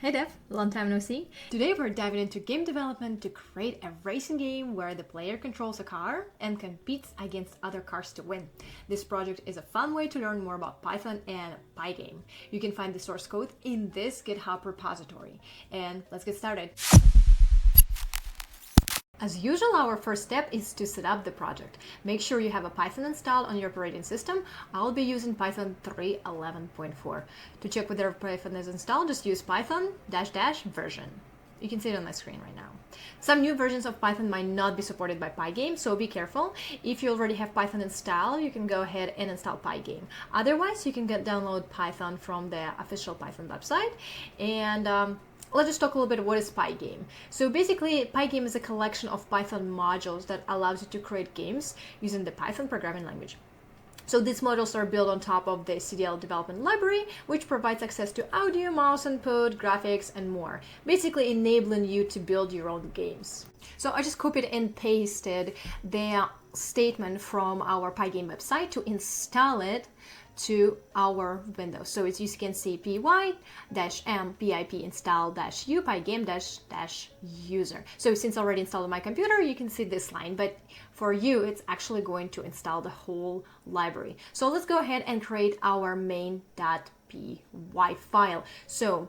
Hey Dev, long time no see. Today we're diving into game development to create a racing game where the player controls a car and competes against other cars to win. This project is a fun way to learn more about Python and Pygame. You can find the source code in this GitHub repository. And let's get started. As usual, our first step is to set up the project. Make sure you have a Python installed on your operating system. I'll be using Python 3.11.4. To check whether Python is installed, just use Python -- version. You can see it on my screen right now. Some new versions of Python might not be supported by Pygame, so be careful. If you already have Python installed, you can go ahead and install Pygame. Otherwise, you can download Python from the official Python website. And let's just talk a little bit what is Pygame. So basically, Pygame is a collection of Python modules that allows you to create games using the Python programming language. So these modules are built on top of the CDL development library, which provides access to audio, mouse input, graphics, and more, basically enabling you to build your own games. So I just copied and pasted the statement from our Pygame website to install it to our window. So as you can see, py-m pip install-u pygame-user. So since I already installed on my computer, you can see this line, but for you, it's actually going to install the whole library. So let's go ahead and create our main.py file. So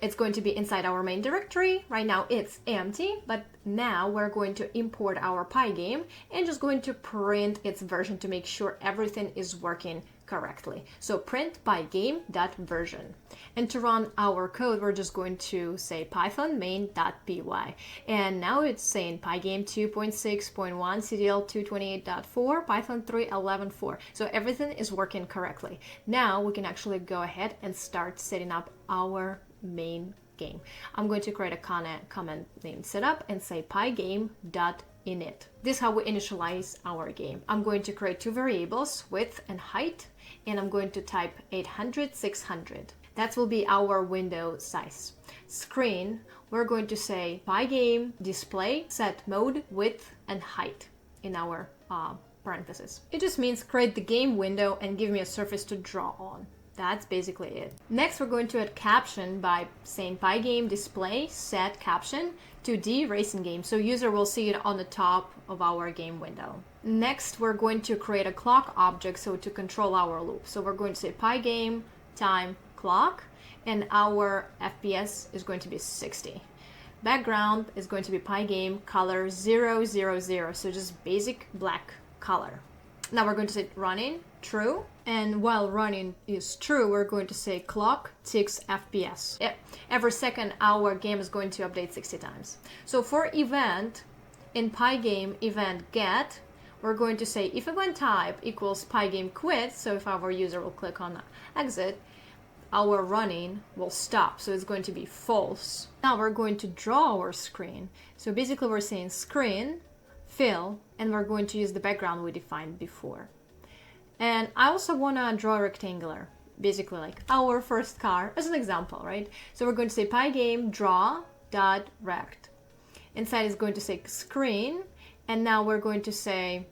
it's going to be inside our main directory. Right now it's empty, but now we're going to import our Pygame and just going to print its version to make sure everything is working correctly. So print pygame.version. And to run our code, we're just going to say python main.py. And now it's saying Pygame 2.6.1, CDL 228.4, Python 3.11.4. So everything is working correctly. Now we can actually go ahead and start setting up our main game. I'm going to create a comment named setup and say pygame.init. This is how we initialize our game. I'm going to create two variables, width and height, and I'm going to type 800, 600. That will be our window size. Screen, we're going to say Pygame display, set mode, width, and height in our parentheses. It just means create the game window and give me a surface to draw on. That's basically it. Next, we're going to add caption by saying Pygame display set caption 2D racing game. So user will see it on the top of our game window. Next, we're going to create a clock object so to control our loop. So we're going to say Pygame time clock, and our FPS is going to be 60. Background is going to be Pygame color 000, so just basic black color. Now we're going to say running true, and while running is true, we're going to say clock ticks FPS. Every second our game is going to update 60 times. So for event, in Pygame event get, we're going to say if event type equals Pygame quit, so if our user will click on exit, our running will stop, so it's going to be false. Now we're going to draw our screen. So basically we're saying screen fill, and we're going to use the background we defined before. And I also want to draw a rectangular, basically like our first car as an example, right? So we're going to say Pygame draw.rect. Inside is going to say screen, and now we're going to say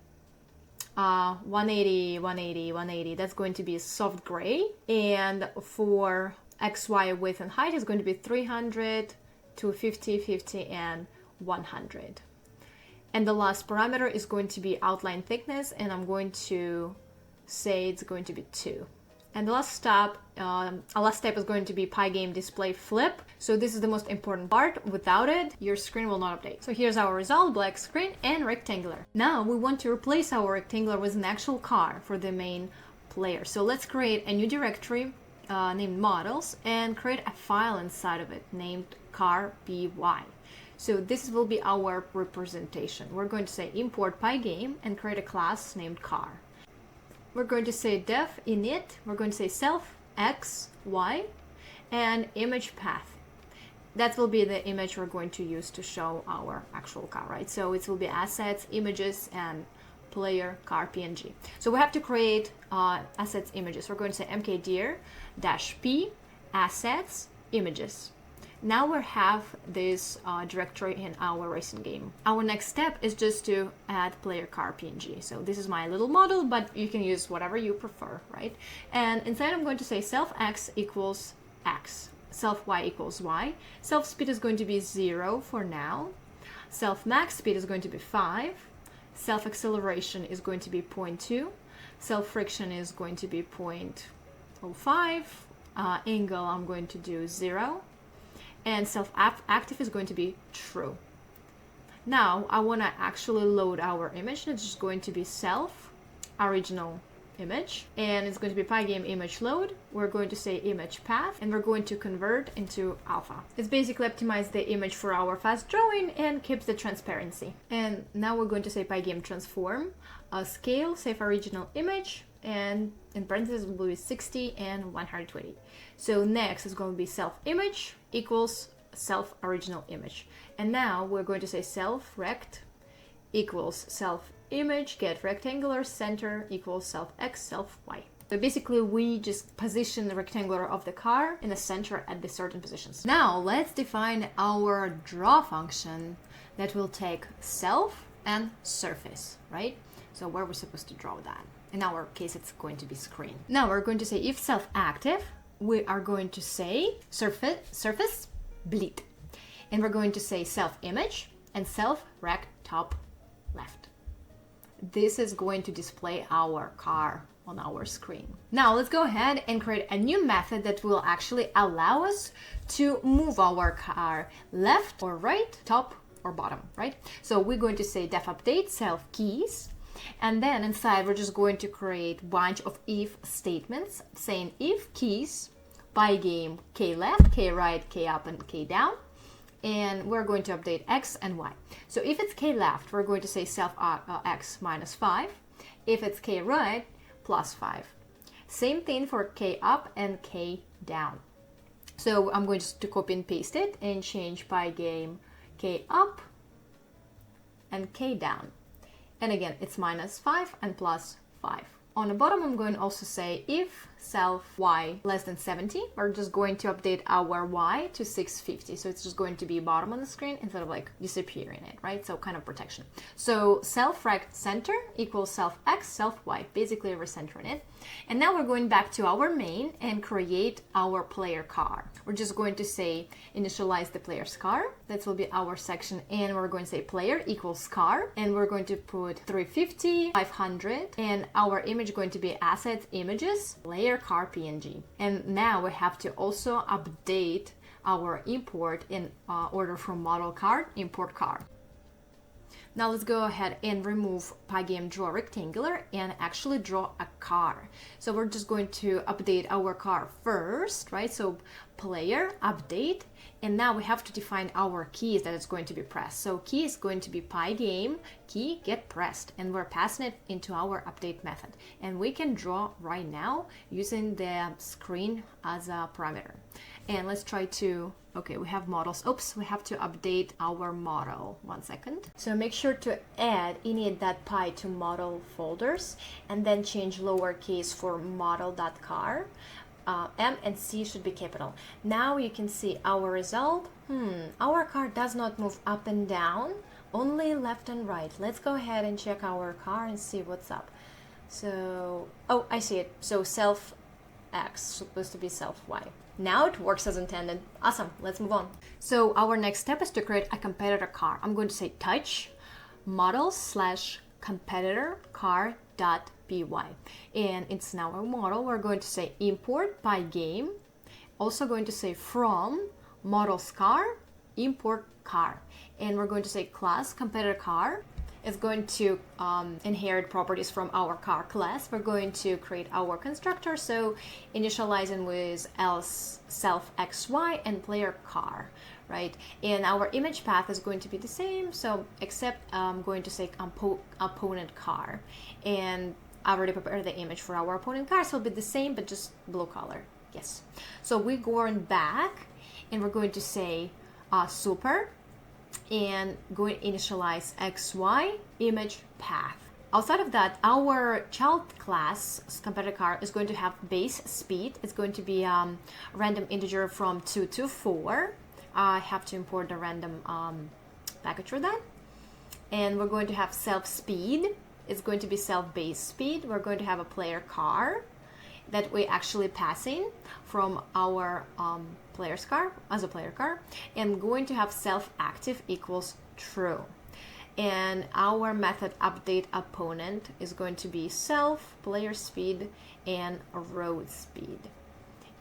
180, 180, 180. That's going to be soft gray. And for XY width and height is going to be 300, 250, 50, and 100. And the last parameter is going to be outline thickness, and I'm going to say it's going to be 2. And the last step is going to be Pygame display flip. So this is the most important part. Without it, your screen will not update. So here's our result, black screen and rectangular. Now we want to replace our rectangular with an actual car for the main player. So let's create a new directory named models and create a file inside of it named car.py. So this will be our representation. We're going to say import Pygame and create a class named car. We're going to say def init, we're going to say self x, y, and image path. That will be the image we're going to use to show our actual car, right? So it will be assets, images, and player car png. So we have to create assets images. We're going to say mkdir-p assets images. Now we have this directory in our racing game. Our next step is just to add player car PNG. So this is my little model, but you can use whatever you prefer, right? And inside I'm going to say self x equals x. self y equals y. Self speed is going to be 0 for now. Self max speed is going to be 5. Self acceleration is going to be 0.2. Self friction is going to be 0.05. Angle I'm going to do 0. And self active is going to be true. Now I want to actually load our image. It's just going to be self original image, and it's going to be Pygame image load. We're going to say image path, and we're going to convert into alpha. It's basically optimize the image for our fast drawing and keeps the transparency. And now we're going to say Pygame transform, scale, save original image, and in parentheses will be 60 and 120. So next is going to be self image equals self original image. And now we're going to say self rect equals self image get rectangular center equals self x self y. So basically we just position the rectangular of the car in the center at the certain positions. Now let's define our draw function that will take self and surface, right? So where we're supposed to draw that. In our case it's going to be screen. Now we're going to say if self active, we are going to say surface bleed, and we're going to say self image and self rect top left. This is going to display our car on our screen. Now let's go ahead and create a new method that will actually allow us to move our car left or right, top or bottom, right? So we're going to say def update self keys, and then inside we're just going to create a bunch of if statements saying if keys Pygame k left, k right, k up, and k down. And we're going to update x and y. So if it's k left, we're going to say self x minus 5. If it's k right, plus 5. Same thing for k up and k down. So I'm going to copy and paste it and change Pygame k up and k down. And again, it's minus 5 and plus 5. On the bottom, I'm going to also say if self y less than 70, we're just going to update our y to 650. So it's just going to be bottom on the screen instead of like disappearing it, right? So kind of protection. So self rect center equals self x, self y, basically recentering it. And now we're going back to our main and create our player car. We're just going to say initialize the player's car. That will be our section. And we're going to say player equals car. And we're going to put 350, 500, and our image going to be assets, images, layer car PNG. And now we have to also update our import in order from model car, import car. Now let's go ahead and remove Pygame draw rectangular and actually draw a car. So we're just going to update our car first, right? So player, update, and now we have to define our keys that it's going to be pressed. So key is going to be Pygame key get pressed, and we're passing it into our update method. And we can draw right now using the screen as a parameter. And let's try to, okay, we have models. Oops, we have to update our model. 1 second. So make sure to add init.py to model folders and then change lowercase for model.car. M and C should be capital. Now you can see our result. Our car does not move up and down, only left and right. Let's go ahead and check our car and see what's up. So, oh, I see it. So self X supposed to be self Y. Now it works as intended. Awesome, let's move on. So our next step is to create a competitor car. I'm going to say touch model/competitor car.py. And it's now our model. We're going to say import Pygame. Also going to say from models car, import car. And we're going to say class competitor car. Is going to inherit properties from our car class. We're going to create our constructor, so initializing with else self xy and player car, right? And our image path is going to be the same, so except I'm going to say opponent car, and I already prepared the image for our opponent car, so it'll be the same but just blue color. Yes. So we're going back and we're going to say super, and going to initialize xy image path. Outside of that, our child class competitor car is going to have base speed. It's going to be random integer from 2 to 4. I have to import the random package for that. And we're going to have self speed. It's going to be self base speed. We're going to have a player car that we actually passing from our player's car as a player car, and going to have self-active equals true. And our method update opponent is going to be self, player speed, and road speed.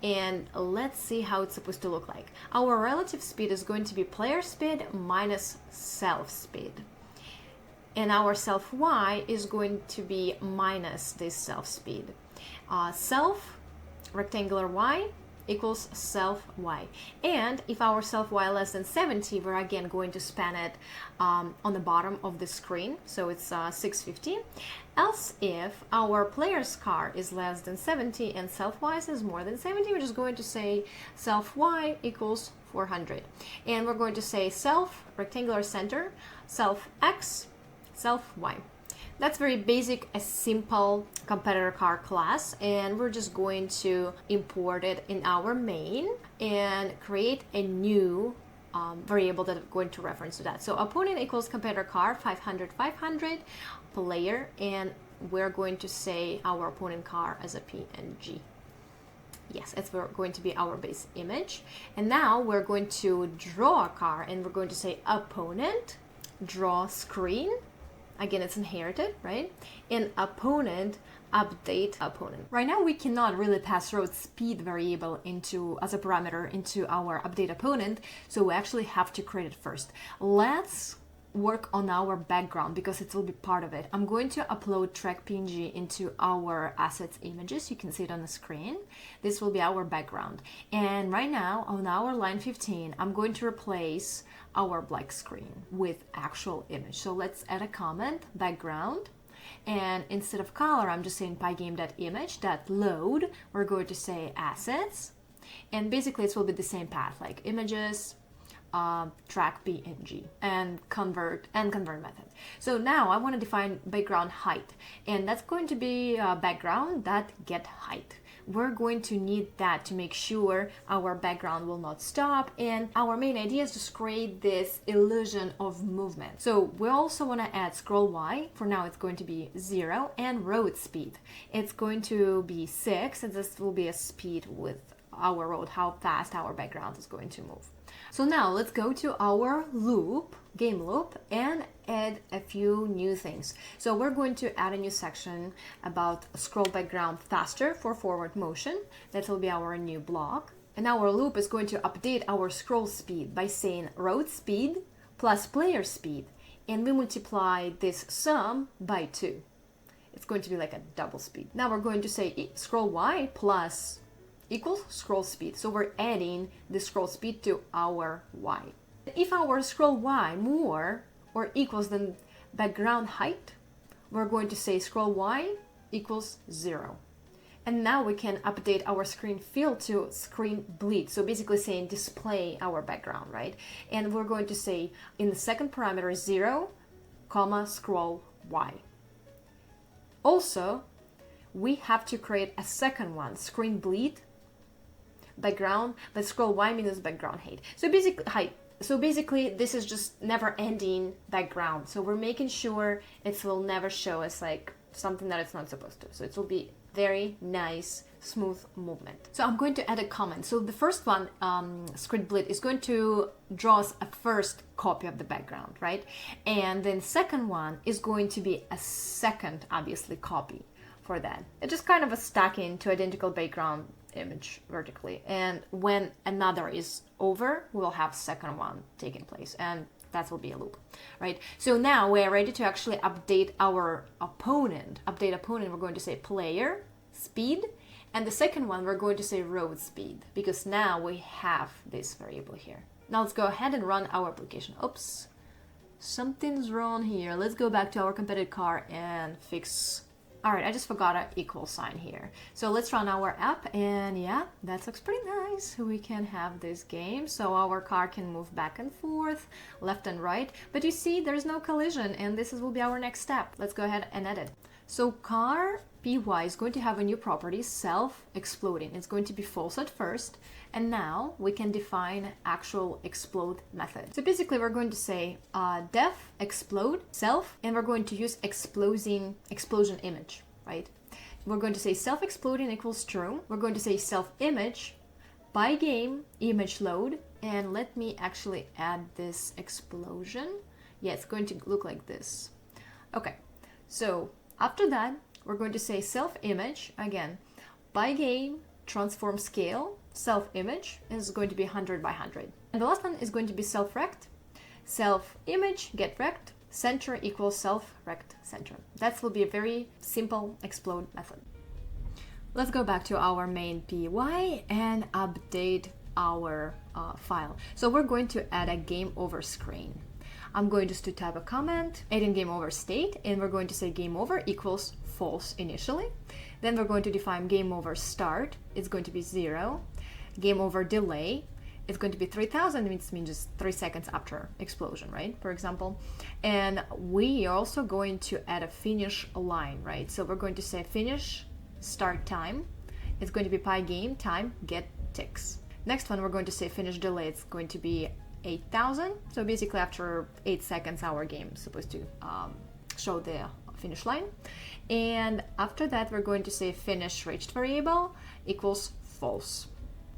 And let's see how it's supposed to look like. Our relative speed is going to be player speed minus self speed. And our self y is going to be minus this self speed. Self rectangular y equals self y. And if our self y less than 70, we're again going to span it on the bottom of the screen. So it's 650. Else if our player's car is less than 70 and self y is more than 70, we're just going to say self y equals 400. And we're going to say self rectangular center, self x, self y. That's very basic, a simple competitor car class, and we're just going to import it in our main and create a new variable that I'm going to reference to that. So opponent equals competitor car 500 500 player, and we're going to say our opponent car as a PNG. Yes, it's going to be our base image. And now we're going to draw a car, and we're going to say opponent draw screen. Again, it's inherited, right? And opponent update opponent. Right now, we cannot really pass road speed variable into as a parameter into our update opponent, so we actually have to create it first. Let's work on our background because it will be part of it. I'm going to upload track PNG into our assets images. You can see it on the screen. This will be our background. And right now on our line 15, I'm going to replace our black screen with actual image. So let's add a comment, background. And instead of color, I'm just saying pygame.image.load. We're going to say assets. And basically it will be the same path, like images, track PNG and convert method. So now I want to define background height, and that's going to be background that get height. We're going to need that to make sure our background will not stop, and our main idea is to create this illusion of movement. So we also want to add scroll Y. For now it's going to be 0, and road speed. It's going to be 6, and this will be a speed with our road, how fast our background is going to move. So now let's go to our loop, game loop, and add a few new things. So we're going to add a new section about scroll background faster for forward motion. That will be our new block. And our loop is going to update our scroll speed by saying road speed plus player speed. And we multiply this sum by 2. It's going to be like a double speed. Now we're going to say scroll Y plus equals scroll speed. So we're adding the scroll speed to our Y. If our scroll Y more or equals than background height, we're going to say scroll Y equals 0. And now we can update our screen fill to screen bleed. So basically saying display our background, right? And we're going to say in the second parameter 0, comma, scroll Y. Also, we have to create a second one, screen bleed background, but scroll Y minus background height. So basically this is just never ending background. So we're making sure it will never show us like something that it's not supposed to. So it will be very nice, smooth movement. So I'm going to add a comment. So the first one, screen bleed, is going to draw us a first copy of the background, right? And then second one is going to be a second, obviously, copy for that. It's just kind of a stacking to identical background image vertically, and when another is over, we'll have second one taking place, and that will be a loop, right? So now we're ready to actually update our opponent. Update opponent, we're going to say player speed, and the second one we're going to say road speed, because now we have this variable here. Now let's go ahead and run our application. Oops, something's wrong here. Let's go back to our competitive car and fix. All right, I just forgot an equal sign here. So let's run our app, and yeah, that looks pretty nice. We can have this game, so our car can move back and forth, left and right. But you see, there's no collision, and this will be our next step. Let's go ahead and edit. So car PY is going to have a new property, self-exploding. It's going to be false at first, and now we can define actual explode method. So basically we're going to say def explode self, and we're going to use explosion image, right? We're going to say self-exploding equals true. We're going to say self-image Pygame image load, and let me actually add this explosion. Yeah, it's going to look like this. Okay, so after that, we're going to say self image again. Pygame transform scale, self image is going to be 100 by 100. And the last one is going to be self rect. Self image get rect, center equals self rect center. That will be a very simple explode method. Let's go back to our main py and update our file. So we're going to add a game over screen. I'm going just to type a comment, adding game over state, and we're going to say game over equals false initially. Then we're going to define game over start. It's going to be 0. Game over delay. It's going to be 3000, which means just 3 seconds after explosion, right? For example. And we are also going to add a finish line, right? So we're going to say finish start time. It's going to be Pygame time get ticks. Next one, we're going to say finish delay. It's going to be 8000. So basically after 8 seconds our game is supposed to show the finish line. And after that we're going to say finish reached variable equals false.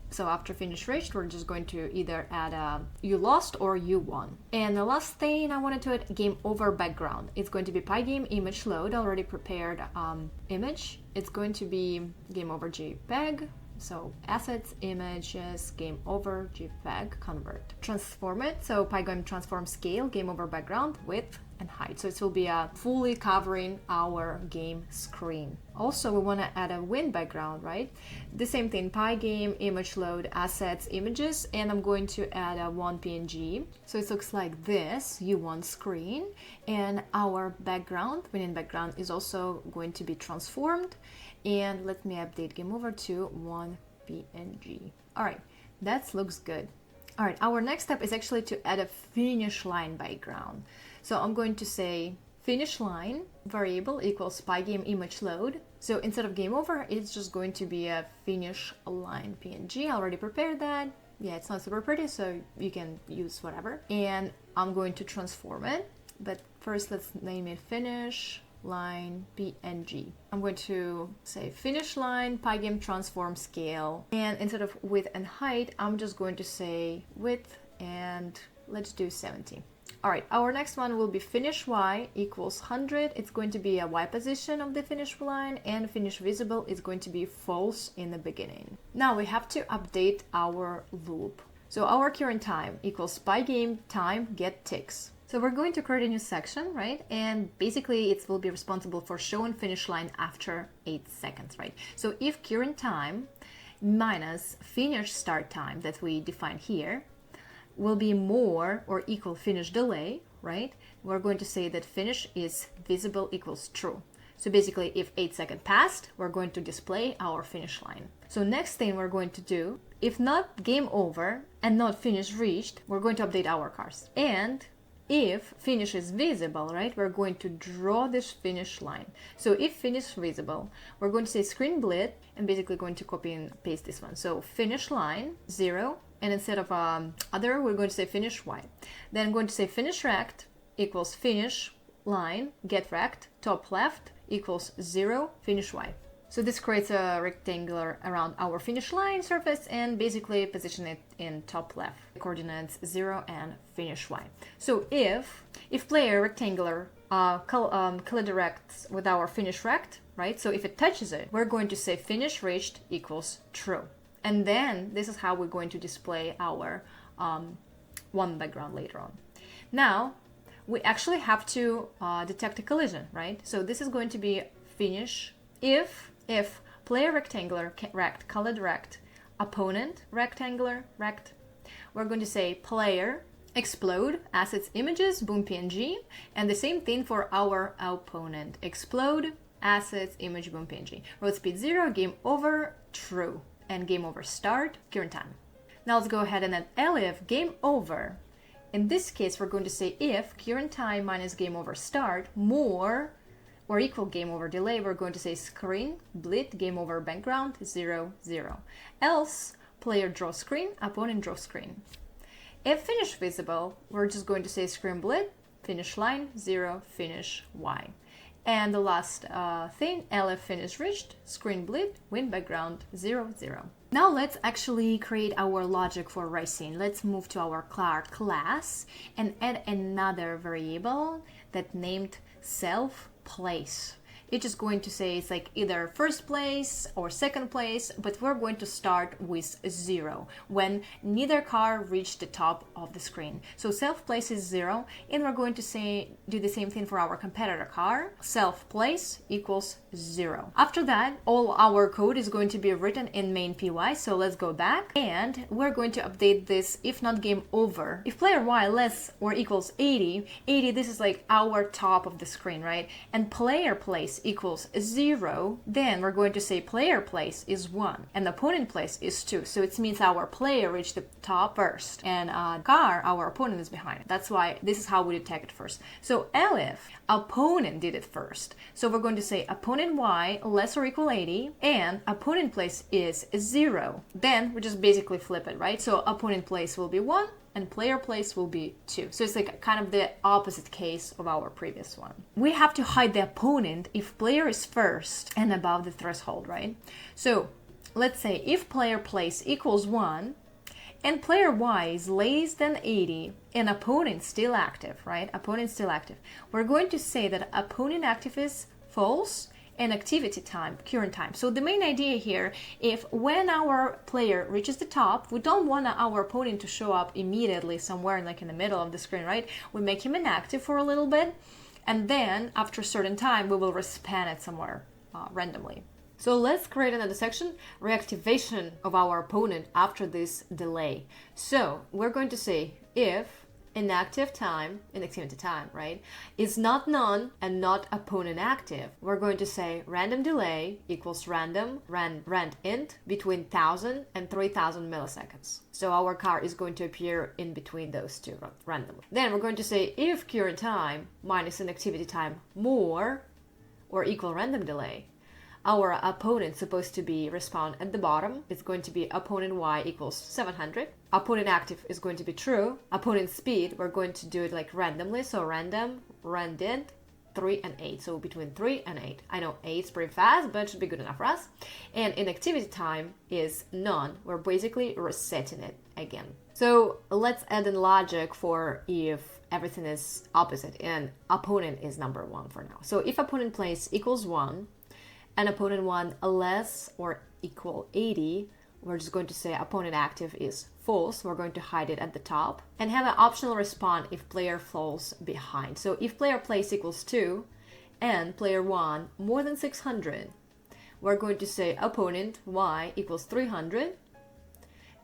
So after finish reached, we're just going to either add you lost or you won. And the last thing I wanted to add, game over background. It's going to be Pygame image load, already prepared image. It's going to be game over JPEG. So assets, images, game over, JPEG, convert. Transform it, so Pygame transform scale, game over background, width and height. So it will be fully covering our game screen. Also, we want to add a win background, right? The same thing, Pygame, image load, assets, images, and I'm going to add a one PNG. So it looks like this, U1 screen, and our background, winning background, is also going to be transformed. And let me update game over to one PNG. All right, that looks good. All right, our next step is actually to add a finish line background. So I'm going to say finish line variable equals Pygame image load. So instead of game over, it's just going to be a finish line PNG. I already prepared that. Yeah, it's not super pretty, so you can use whatever. And I'm going to transform it. But first, let's name it finish line PNG. I'm going to say finish line Pygame transform scale, and instead of width and height, I'm just going to say width and let's do 70. All right, our next one will be finish y equals 100. It's going to be a y position of the finish line, and finish visible is going to be false in the beginning. Now we have to update our loop. So our current time equals Pygame time get ticks. So we're going to create a new section, right? And basically it will be responsible for showing finish line after 8 seconds, right? So if current time minus finish start time that we define here will be more or equal finish delay, right? We're going to say that finish is visible equals true. So basically if 8 seconds passed, we're going to display our finish line. So next thing we're going to do, if not game over and not finish reached, we're going to update our cars. And if finish is visible, right, we're going to draw this finish line. So if finish visible, we're going to say screen bleed and basically going to copy and paste this one. So finish line 0, and instead of other, we're going to say finish y. Then I'm going to say finish rect equals finish line get rect top left equals 0 finish y. So this creates a rectangular around our finish line surface and basically position it in top left, coordinates 0 and finish y. So if player rectangular collides with our finish rect, right? So if it touches it, we're going to say finish reached equals true. And then this is how we're going to display our one background later on. Now we actually have to detect a collision, right? So this is going to be finish if player rectangular rect colored rect opponent rectangular rect, we're going to say player explode assets images boom PNG, and the same thing for our opponent explode assets image boom PNG. Road speed 0, game over true, and game over start current time. Now let's go ahead and add elif game over. In this case, we're going to say if current time minus game over start more or equal game over delay, we're going to say screen bleed game over background 0 0. Else player draw screen opponent draw screen. If finish visible, we're just going to say screen bleed finish line 0 finish y. And the last thing, elif finish reached screen bleed win background 0 0. Now let's actually create our logic for racing. Let's move to our car class and add another variable that named self place. It's just going to say it's like either first place or second place, but we're going to start with 0 when neither car reached the top of the screen. So self place is 0, and we're going to do the same thing for our competitor car. Self place equals 0. After that, all our code is going to be written in main py. So let's go back and we're going to update this if not game over. If player y less or equals 80, this is like our top of the screen, right? And player place equals 0, then we're going to say player place is 1 and opponent place is 2. So it means our player reached the top first and car, our opponent, is behind. That's why this is how we detect it first. So elif, opponent did it first. So we're going to say opponent y less or equal 80 and opponent place is 0. Then we just basically flip it, right? So opponent place will be 1 and player place will be 2. So it's like kind of the opposite case of our previous one. We have to hide the opponent if player is first and above the threshold, right? So let's say if player place equals 1 and player y is less than 80 and opponent still active, right? Opponent still active. We're going to say that opponent active is false and activity time, current time. So the main idea here, if when our player reaches the top, we don't want our opponent to show up immediately somewhere like in the middle of the screen, right? We make him inactive for a little bit, and then after a certain time, we will respawn it somewhere randomly. So let's create another section, reactivation of our opponent after this delay. So we're going to say if inactivity time, right, is not none and not opponent active, we're going to say random delay equals random rand int between 1000 and 3000 milliseconds. So our car is going to appear in between those two randomly. Then we're going to say if current time minus inactivity time more or equal random delay, our opponent supposed to be respawn at the bottom. It's going to be opponent y equals 700. Opponent active is going to be true. Opponent speed, we're going to do it like randomly. So random, random, 3 and 8. So between 3 and 8. I know 8 is pretty fast, but it should be good enough for us. And inactivity time is none. We're basically resetting it again. So let's add in logic for if everything is opposite and opponent is number 1 for now. So if opponent place equals 1, and opponent 1 less or equal 80, we're just going to say opponent active is false. We're going to hide it at the top and have an optional respawn if player falls behind. So if player place equals 2 and player 1 more than 600, we're going to say opponent y equals 300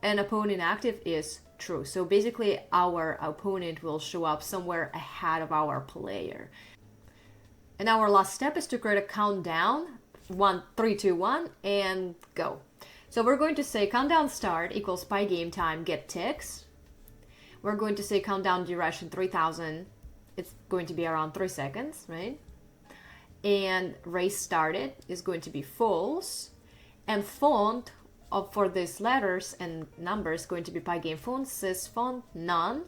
and opponent active is true. So basically our opponent will show up somewhere ahead of our player. And our last step is to create a countdown. 1, 3, 2, 1, and go. So we're going to say countdown start equals Pygame time get ticks. We're going to say countdown duration 3000. It's going to be around 3 seconds, right? And race started is going to be false. And font for these letters and numbers going to be Pygame font, sys font, none,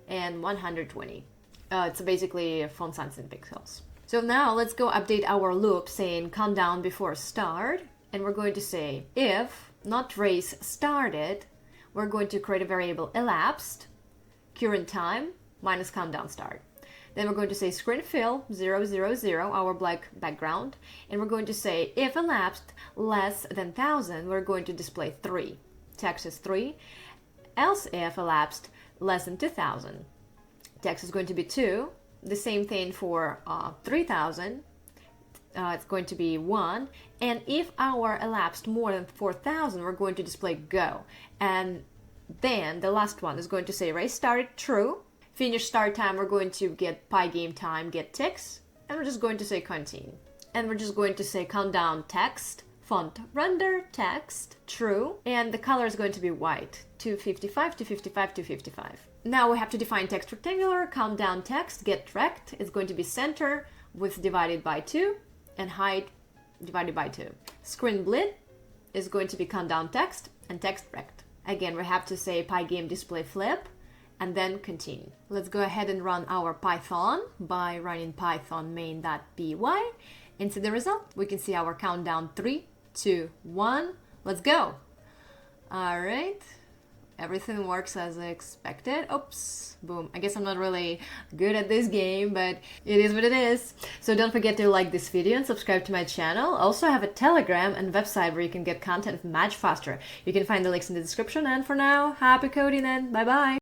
and 120. It's basically font size in pixels. So now let's go update our loop saying countdown before start. And we're going to say if not race started, we're going to create a variable elapsed, current time, minus countdown start. Then we're going to say screen fill 000, our black background. And we're going to say if elapsed less than 1000, we're going to display 3. Text is 3. Else if elapsed less than 2000, text is going to be 2. The same thing for 3000, it's going to be 1. And if our elapsed more than 4000, we're going to display go. And then the last one is going to say race started true. Finish start time, we're going to get Pygame time get ticks. And we're just going to say continue. And we're just going to say countdown text, font render text true. And the color is going to be white, 255, 255, 255. Now we have to define text rectangular, countdown text, get rect. It's going to be center, width divided by 2, and height divided by 2. Screen blit is going to be countdown text and text rect. Again, we have to say Pygame display flip and then continue. Let's go ahead and run our Python by running python main.py. And see the result. We can see our countdown 3, 2, 1. Let's go. All right. Everything works as expected. Oops, boom. I guess I'm not really good at this game, but it is what it is. So don't forget to like this video and subscribe to my channel. Also, I have a Telegram and website where you can get content much faster. You can find the links in the description. And for now, happy coding and bye-bye.